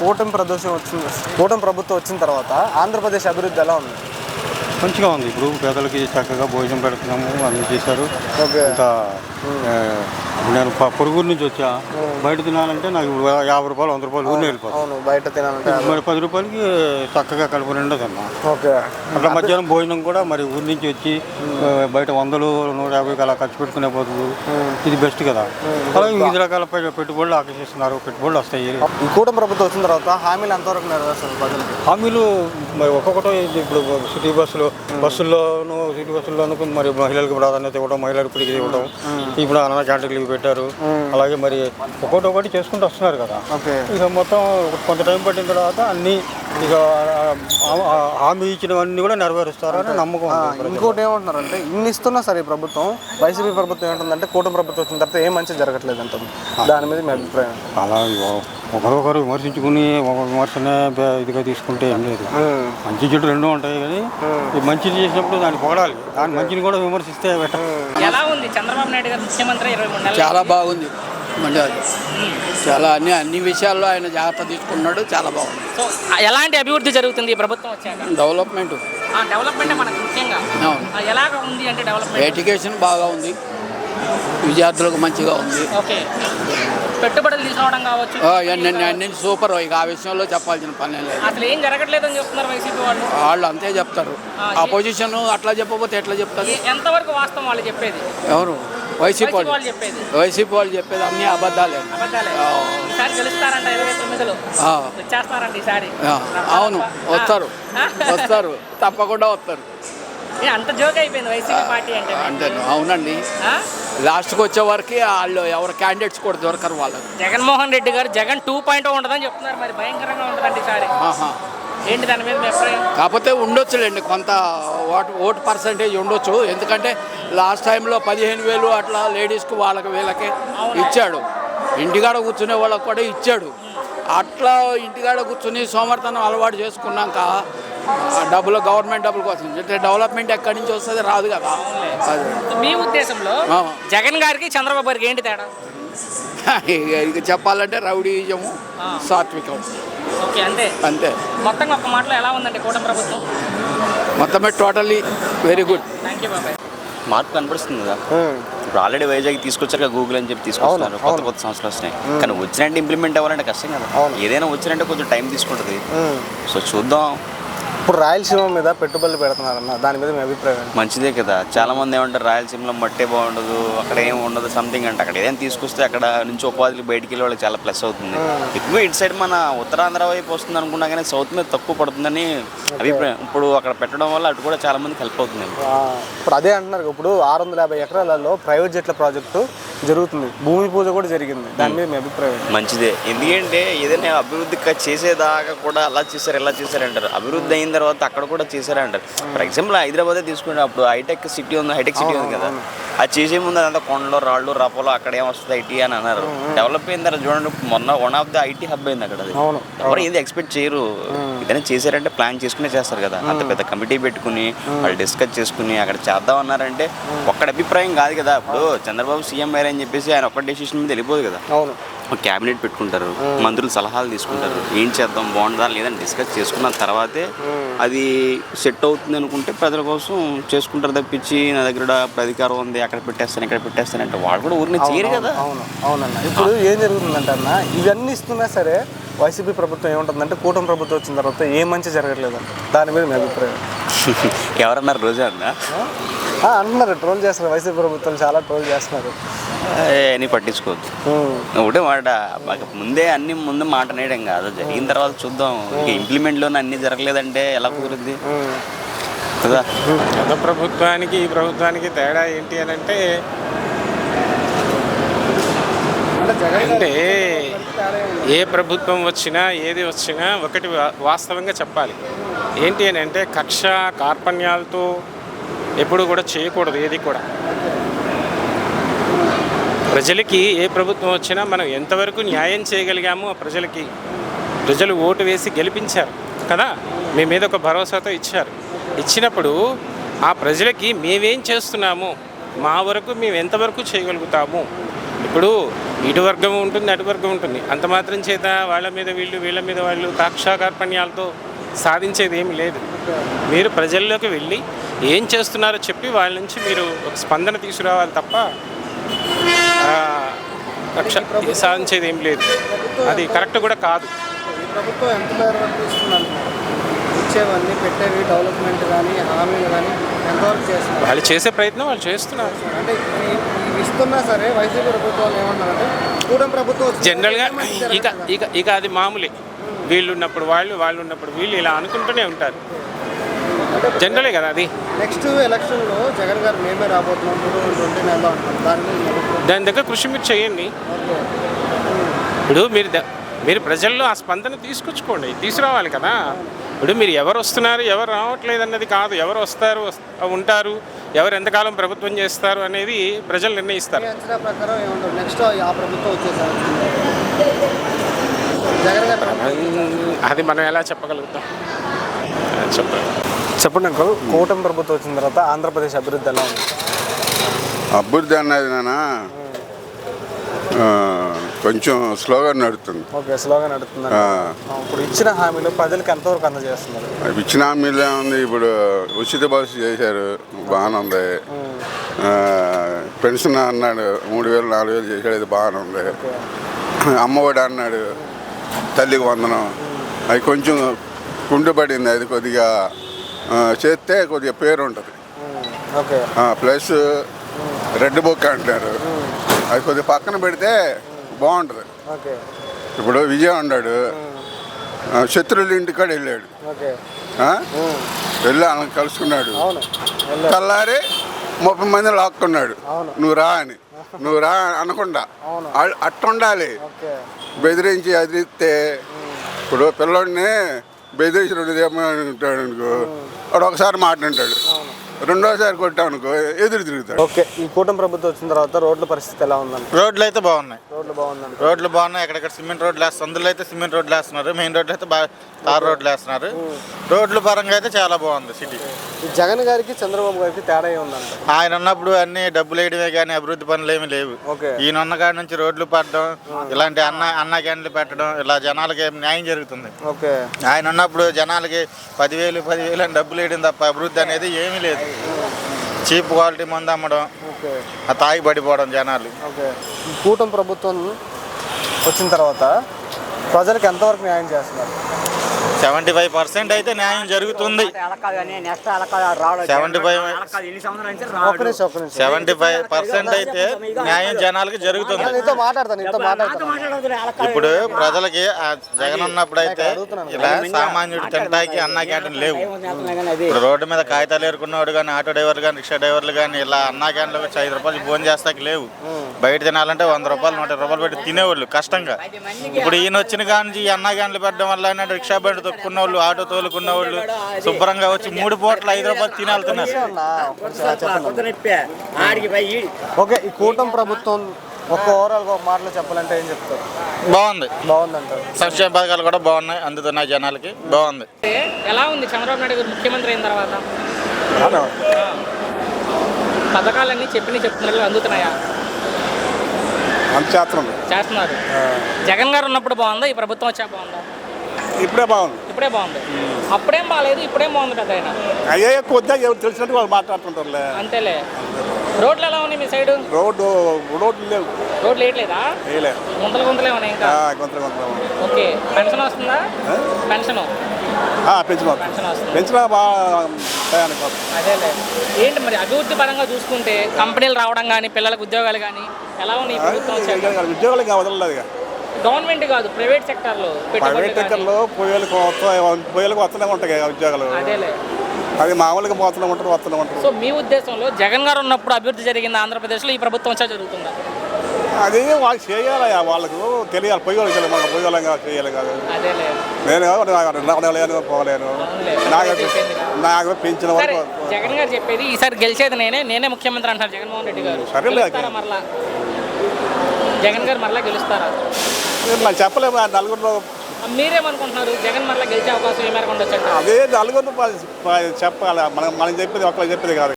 కూటమి ప్రభుత్వం వచ్చిన తర్వాత ఆంధ్రప్రదేశ్ అభివృద్ధి ఎలా ఉంది? మంచిగా ఉంది. ఇప్పుడు పేదలకి చక్కగా భోజనం పెడుతున్నాము, అన్నీ చేశారు. ఇంకా నేను పొరుగురు నుంచి వచ్చా, బయట తినాలంటే నాకు ఇప్పుడు 50 రూపాయలు 100 రూపాయలు ఊరిని వెళ్ళిపోతాను. బయట తినాలంటే మరి 10 రూపాయలకి చక్కగా కలుపు నిండా తిన్నాం. ఓకే. అట్లా మధ్యాహ్నం భోజనం కూడా మరి ఊరి నుంచి వచ్చి బయట 100, 150 అలా ఖర్చు పెట్టుకునే పోతుంది. ఇది బెస్ట్ కదా. అలాగే వివిధ రకాల పెట్టుబడులు ఆకర్షిస్తున్నారు, పెట్టుబడులు వస్తాయి. ఈ కూటమి ప్రభుత్వం వచ్చిన తర్వాత హామీలు ఎంతవరకు నెరవేరుస్తారు ప్రజలకి? హామీలు మరి ఒక్కొక్కటో ఇప్పుడు సిటీ బస్సుల్లోనూ మరి మహిళలకు ప్రాధాన్యత ఇవ్వడం, మహిళలకు ఇప్పటికి ఇవ్వడం, ఇప్పుడు అన్న క్యాంటీన్లు పెట్టారు. అలాగే మరి ఒక్కొక్కటి చేసుకుంటూ వస్తున్నారు కదా. ఇక మొత్తం కొంత టైం పట్టిన తర్వాత అన్నీ ఇక హామీ ఇచ్చినవన్నీ కూడా నెరవేరుస్తారని నమ్మకం. ఇంకోటి ఏమంటున్నారంటే ఇన్ని ఇస్తున్నా సరే ప్రభుత్వం, వైసీపీ ప్రభుత్వం ఏమంటుందంటే కూటమి ప్రభుత్వం వచ్చిన తర్వాత ఏం మంచి జరగట్లేదు అంటుంది. దాని మీద మీ అభిప్రాయం? అలా ఒకరొకరు విమర్శించుకుని ఒక విమర్శనే ఇదిగా తీసుకుంటే ఏం లేదు. మంచి చెడు రెండూ ఉంటాయి, కానీ మంచిది చేసినప్పుడు దాన్ని పొగడాలి, దాని మంచిని కూడా విమర్శిస్తే ఎలా ఉంది చంద్రబాబు నాయుడు గారు ముఖ్యమంత్రి 23 నెలలు? చాలా బాగుంది. చాలా అన్ని విషయాల్లో ఆయన జాగ్రత్త తీసుకున్నాడు. చాలా బాగుంది. సో ఎలాంటి అభివృద్ధి జరుగుతుంది ఈ ప్రభుత్వం వచ్చాక? డెవలప్మెంట్ మనకు ముఖ్యంగా ఎలాగ ఉంది అంటే డెవలప్మెంట్, ఎడ్యుకేషన్ బాగా ఉంది, విద్యార్థులకు మంచిగా ఉంది. ఓకే. పెట్టుబడులు తీసుకోవడం కావచ్చు, అన్ని సూపర్. ఇక ఆ విషయంలో చెప్పాల్సిన పని లేదు. అసలు ఏం జరగట్లేదని చెప్తున్నారు వైసీపీ వాళ్ళు అంతే చెప్తారు. అపోజిషన్ అట్లా చెప్పకపోతే ఎట్లా చెప్తారు? ఎంతవరకు వాస్తవం వాళ్ళు చెప్పేది? ఎవరు? వైసీపీ వాళ్ళు చెప్పేది అన్ని అబద్ధాలే. ఈసారి గెలుస్తారంట 29లో, వచ్చేస్తారంట ఈసారి. అవును, వస్తారు తప్పకుండా వస్తారు. అంత జోక్ అయిపోయింది వైసీపీ పార్టీ అంటే. అంటే అవునండి, లాస్ట్కి వచ్చే వరకు వాళ్ళు ఎవరు క్యాండిడేట్స్ కూడా దొరకరు వాళ్ళకి. జగన్మోహన్ రెడ్డి గారు జగన్ 2.0 ఉండదని చెప్తున్నారు, మరి భయంకరంగా ఉంటుందండి ఈసారి. ఏంటి దాని మీద మీ అభిప్రాయం? కాకపోతే ఉండొచ్చులేండి, కొంత ఓటు పర్సంటేజ్ ఉండొచ్చు. ఎందుకంటే లాస్ట్ టైంలో 15,000 అట్లా లేడీస్కి వాళ్ళకి వీళ్ళకి ఇచ్చాడు. ఇంటికాడ కూర్చునే వాళ్ళకి కూడా ఇచ్చాడు. అట్లా ఇంటికాడ కూర్చుని సోమర్థనం అలవాటు చేసుకున్నాక డబ్బులు గవర్నమెంట్ డబ్బుల కోసం డెవలప్మెంట్ ఎక్కడి నుంచి వస్తుంది? రాదు కదా. మీ ఉద్దేశంలో జగన్ గారికి చంద్రబాబు గారికి ఏంటి తేడా? ఇక చెప్పాలంటే రౌడీజము, సాత్వికం. ఓకే, అంతే. మొత్తంగా ఒక మాటలో ఎలా ఉందండి కూటమి ప్రభుత్వం? మొత్తమే totally very good. Thank you బాబాయ్. మార్పు కనపడుతుంది కదా. ఇప్పుడు ఆల్రెడీ వైజాగ్ తీసుకొచ్చారు కదా, గూగుల్ అని చెప్పి తీసుకొస్తున్నారు. కొత్త సంస్థలు వస్తున్నాయి, కానీ వచ్చినట్టు ఇంప్లిమెంట్ అవ్వాలంటే కష్టం కదా. ఏదైనా వచ్చినట్టే కొంచెం టైం తీసుకుంటుంది. సో చూద్దాం. ఇప్పుడు రాయలసీమ మీద పెట్టుబడులు పెడుతున్నారన్న, దాని మీద మీ అభిప్రాయం? మంచిదే కదా. చాలా మంది ఏమంటారు రాయలసీమలో మట్టే బాగుండదు, అక్కడ ఏం ఉండదు సంథింగ్ అంటే. అక్కడ ఏదైనా తీసుకొస్తే అక్కడ నుంచి ఉపాధికి బయటికి వెళ్ళే వాళ్ళకి చాలా ప్లస్ అవుతుంది. ఎక్కువ ఇటు సైడ్ మన ఉత్తరాంధ్ర వైపు వస్తుంది అనుకున్నా కానీ సౌత్ మీద తక్కువ పడుతుందని అభిప్రాయం. ఇప్పుడు అక్కడ పెట్టడం వల్ల అటు కూడా చాలా మందికి హెల్ప్ అవుతుంది. ఇప్పుడు అదే అంటున్నారు, ఇప్పుడు 650 ఎకరాలలో ప్రైవేట్ జెట్ల ప్రాజెక్టు జరుగుతుంది, భూమి పూజ కూడా జరిగింది. దాని మీద మీ అభిప్రాయం? మంచిదే. ఎందుకంటే ఏదైనా అభివృద్ధి చేసేదాకా కూడా అలా చేశారు ఇలా చేశారు అంటారు. అభివృద్ధి అయిన తర్వాత అక్కడ కూడా చేశారు అంటారు. ఫర్ ఎగ్జాంపుల్ హైదరాబాదే తీసుకుంటే అప్పుడు హైటెక్ సిటీ ఉంది కదా, అది చేసే ముందు అదంతా కొండలు రాళ్ళు రప్పలు అక్కడ ఏమొస్తుంది ఐటీ అని అన్నారు. డెవలప్ అయిన తర్వాత చూడండి, మొన్న one of the IT hub అయింది అక్కడ. అది ఎవరు ఏది ఎక్స్పెక్ట్ చేయరు. ఏదైనా చేశారంటే ప్లాన్ చేసుకునే చేస్తారు కదా. అంత పెద్ద కమిటీ పెట్టుకుని వాళ్ళు డిస్కస్ చేసుకుని అక్కడ చేద్దాం అన్నారంటే ఒక్కడి అభిప్రాయం కాదు కదా. ఇప్పుడు చంద్రబాబు సీఎం అయ్యారు అని చెప్పేసి ఆయన ఒక్క డెసిషన్ మీద వెళ్ళిపోదు కదా. క్యాబినెట్ పెట్టుకుంటారు, మంత్రులు సలహాలు తీసుకుంటారు, ఏం చేద్దాం బాగుంటుందా లేదని డిస్కస్ చేసుకున్న తర్వాతే అది సెట్ అవుతుంది అనుకుంటే ప్రజల కోసం చేసుకుంటారు తప్పించి నా దగ్గర అధికారం ఉంది అక్కడ పెట్టేస్తాను ఇక్కడ పెట్టేస్తాను అంటే వాళ్ళు కూడా ఊరిని చేయరు కదా. అవునన్నా. ఇప్పుడు ఏం జరుగుతుందంటే అన్న, ఇవన్నీ ఇస్తున్నా సరే వైసీపీ ప్రభుత్వం ఏముంటుందంటే కూటమి ప్రభుత్వం వచ్చిన తర్వాత ఏ మంచి జరగట్లేదు. దాని మీద మీ అభిప్రాయం? ఎవరన్నారు రోజా అన్న అంటున్నారు, ట్రోల్ చేస్తున్నారు, వైసీపీ ప్రభుత్వం చాలా ట్రోల్ చేస్తున్నారు. అని పట్టించుకోవద్దు. ఒకటే మాట, ముందు మాట నేయడం కాదు, జరిగిన తర్వాత చూద్దాం. ఇంప్లిమెంట్లోనే అన్నీ జరగలేదంటే ఎలా కుదురుద్ది కదా. గత ప్రభుత్వానికి ఈ ప్రభుత్వానికి తేడా ఏంటి అని అంటే ఏ ప్రభుత్వం వచ్చినా ఏది వచ్చినా ఒకటి వాస్తవంగా చెప్పాలి. ఏంటి అని అంటే కక్ష కార్పణ్యాలతో ఎప్పుడు కూడా చేయకూడదు. ఏది కూడా ప్రజలకి ఏ ప్రభుత్వం వచ్చినా మనం ఎంతవరకు న్యాయం చేయగలిగామో ప్రజలు ఓటు వేసి గెలిపించారు కదా, మీ మీద ఒక భరోసాతో ఇచ్చినప్పుడు ఆ ప్రజలకి మేమేం చేస్తున్నాము, మా వరకు మేము ఎంతవరకు చేయగలుగుతాము. ఇప్పుడు ఇటు వర్గం ఉంటుంది, అటు వర్గం ఉంటుంది. అంత మాత్రం చేత వాళ్ళ మీద వీళ్ళు, వీళ్ళ మీద వాళ్ళు కాక్షాకార్పణ్యాలతో సాధించేది ఏమి లేదు. మీరు ప్రజల్లోకి వెళ్ళి ఏం చేస్తున్నారో చెప్పి వాళ్ళ నుంచి మీరు ఒక స్పందన తీసుకురావాలి తప్ప కక్ష సాధించేది ఏం లేదు. అది కరెక్ట్ కూడా కాదు. ఈ ప్రభుత్వం ఎంత మేర వరకు ఇస్తున్నారు? ఇచ్చేవన్నీ పెట్టేవి డెవలప్మెంట్ కానీ హామీలు కానీ ఎంతవరకు చేస్తున్నారు? వాళ్ళు చేసే ప్రయత్నం వాళ్ళు చేస్తున్నారు. అంటే ఇవి ఇస్తున్నా సరే వైసీపీ ప్రభుత్వాలు ఏమన్నారంటే కూటమి ప్రభుత్వం జనరల్గా ఇక అది మామూలే. వీళ్ళు ఉన్నప్పుడు వాళ్ళు ఉన్నప్పుడు వీళ్ళు ఇలా అనుకుంటూనే ఉంటారు. జనరలే కదా అది. నెక్స్ట్ ఎలక్షన్లో జగన్ గారు మేమే రాబోతున్నాం 2029 అంటారు. దాని దగ్గర కృషి మీరు చేయండి. ఇప్పుడు మీరు ప్రజల్లో ఆ స్పందన తీసుకురావాలి కదా. ఇప్పుడు మీరు ఎవరు వస్తున్నారు, ఎవరు రావట్లేదు అన్నది కాదు. ఎవరు వస్తారు, ఉంటారు, ఎవరు ఎంతకాలం ప్రభుత్వం చేస్తారు అనేది ప్రజలు నిర్ణయిస్తారు. అంచనా ప్రకారం ఏమంటారు నెక్స్ట్ ఆ ప్రభుత్వం వచ్చేసారు జగన్ గారు? అది మనం ఎలా చెప్పగలుగుతాం? చెప్పండి అంకుల్, కూటమి ప్రభుత్వం వచ్చిన తర్వాత ఆంధ్రప్రదేశ్ అభివృద్ధి ఎలా ఉంది? అభివృద్ధి అన్నది నాన్న కొంచెం స్లోగా నడుస్తుంది. ఓకే, స్లోగా నడుస్తుంది. ఇప్పుడు ఇచ్చిన హామీలు ప్రజలకు ఎంతవరకు అందజేస్తున్నారు? ఇచ్చిన హామీలు ఏముంది, ఇప్పుడు ఉచిత బస్సు చేశారు, బాగానే ఉంది. పెన్షన్ అన్నాడు 3000 4000 చేశాడు, అది బాగానే ఉంది. అమ్మఒడి అన్నాడు, తల్లికి వందనం, అది కొంచెం కుంటుపడింది. అది కొద్దిగా చేస్తే కొద్దిగా పేరు ఉంటుంది. ప్లస్ రెడ్ బుక్ అంటున్నారు, అది కొద్దిగా పక్కన పెడితే బాగుంటుంది. ఇప్పుడు విజయ్ అన్నాడు, శత్రువుల ఇంటికాడ వెళ్ళాడు, వెళ్ళి వాళ్ళని కలుసుకున్నాడు. తెల్లారి 30 మంది లాక్కున్నాడు, నువ్వు రా అని. నువ్వు రా అనకుండా అట్టుండాలి. బెదిరించి అదిరిస్తే ఇప్పుడు పిల్లోడిని బెదిరించినట్టు ఏమంటాడు అనుకో, వాడు ఒకసారి మాట్లాంటాడు, రెండోసారి కొట్టామనుకో ఎదురు తిరుగుతాడు. ఓకే, ఈ కూటమి ప్రభుత్వం వచ్చిన తర్వాత రోడ్ల పరిస్థితి ఎలా ఉందండి? రోడ్లు అయితే బాగున్నాయి. రోడ్లు బాగున్నాయి. ఎక్కడెక్కడ సిమెంట్ రోడ్లు వేస్తారు, అందులో అయితే సిమెంట్ రోడ్లు వేస్తున్నారు. మెయిన్ రోడ్లు అయితే తార్ రోడ్లు వేస్తున్నారు. రోడ్ల పరంగా అయితే చాలా బాగుంది సిటీ. ఈ జగన్ గారికి చంద్రబాబు గారికి తేడా ఏముందంట? ఆయన ఉన్నప్పుడు అన్ని డబ్బులు వేయడమే కానీ అభివృద్ధి పనులు ఏమీ లేవు. ఈయన ఉన్న కాడి నుంచి రోడ్లు పడడం, ఇలాంటి అన్న క్యాంటీన్లు పెట్టడం, ఇలా జనాలకి న్యాయం జరుగుతుంది. ఆయన ఉన్నప్పుడు జనాలకి 10,000 అని డబ్బులు వేయడం తప్ప అభివృద్ధి అనేది ఏమీ లేదు. చీప్ క్వాలిటీ మందు అమ్మడం, ఆ తాగి పడిపోవడం జనాలు. ఈ కూటమి ప్రభుత్వం వచ్చిన తర్వాత ప్రజలకు ఎంతవరకు న్యాయం చేస్తున్నారు? 75% అయితే న్యాయం జరుగుతుంది. 75% అయితే న్యాయం జనాలకి జరుగుతుంది. ఇప్పుడు ప్రజలకి జగన్ ఉన్నప్పుడు అయితే ఇలా సామాన్యుడు తింటాకి అన్న క్యాంటీన్ లేవు. ఇప్పుడు రోడ్డు మీద కాగితాలు ఏరుకున్నవాడు కానీ, ఆటో డ్రైవర్లు కానీ, రిక్షా డ్రైవర్లు కానీ ఇలా అన్న క్యాంటీన్లు వచ్చి 5 రూపాయలు భోజనం చేస్తాకి లేవు. బయట తినాలంటే 100 రూపాయలు 120 రూపాయలు పెట్టి తినేవాళ్ళు కష్టంగా. ఇప్పుడు ఈయన వచ్చిన కానీ ఈ అన్న క్యాంటీన్లు పెట్టడం వల్ల రిక్షా బండి తొక్కున్న వాళ్ళు, ఆటో తోలుకున్న వాళ్ళు శుభ్రంగా వచ్చి 3 పూటలు 5 రూపాయలు తినాలుతున్నారు. ఓకే, ఈ కూటమి ప్రభుత్వం ఓవరాల్ ఒక మాటలో చెప్పాలంటే ఏం చెప్తారు? బాగుందంటారు. సంక్షేమ పథకాలు కూడా బాగున్నాయి, అందుతున్నాయి జనాలకి, బాగుంది. ఎలా ఉంది చంద్రబాబు నాయుడు గారు ముఖ్యమంత్రి అయిన తర్వాత? పథకాలన్నీ చెప్తున్నారు, అందుతున్నాయా? చేస్తున్నారు. జగన్ గారు ఉన్నప్పుడు బాగుందా, ఈ ప్రభుత్వం వచ్చా బాగుందా? ఇప్పుడే బాగుంది. అప్పుడేం బాగాలేదు, ఇప్పుడేం బాగుంది పెద్ద ఆయన. అయ్యే కొద్దిగా ఎవరు తెలిసినట్టు వాళ్ళు మాట్లాడుతుంటారులే. అంతేలే. రోడ్లు ఎలా ఉన్నాయి మీ సైడు? రోడ్లు లేవు. రోడ్లు వేయట్లేదా? గుంతలే ఉన్నాయి ఇంకా. ఓకే, పెన్షన్ వస్తుందా? పెన్షన్ అదేలే. ఏంటి మరి అభివృద్ధి పరంగా చూసుకుంటే కంపెనీలు రావడం కానీ, పిల్లలకు ఉద్యోగాలు కానీ ఎలా ఉన్నాయి ఈ ప్రభుత్వం వచ్చాక? ఉద్యోగాలు వదలలేదు. గవర్నమెంట్ కాదు, ప్రైవేట్ సెక్టార్లో పొయ్యలకు వస్తూనే ఉంటాయి ఉద్యోగాలు. అదేలే, అది మామూలుగా వస్తూనే ఉంటారు. సో మీ ఉద్దేశంలో జగన్ గారు ఉన్నప్పుడు అభివృద్ధి జరిగింది ఆంధ్రప్రదేశ్లో, ఈ ప్రభుత్వం వచ్చా జరుగుతుందా? అది వాళ్ళు చేయాలి, వాళ్ళకు తెలియాలి. పొయ్యోళ్ళకి చేయాలి కాదు. అదేలే, నేను రావలేను, పోలేను. నాకు పెంచిన వరకు జగన్ గారు చెప్పేది ఈసారి గెలిచేది నేనే ముఖ్యమంత్రి అంటారు జగన్మోహన్ రెడ్డి గారు. మరలా జగన్ గారు మరలా గెలుస్తారా? చెప్పలేము. నలుగురు మీరేమనుకుంటున్నారు? జగన్ మరలా గెలిచే అవకాశం ఏ మేరకు ఉండొచ్చు? అదే నలుగురు చెప్పాలి. మనం చెప్పేది ఒకళ్ళు చెప్పేది కాదు.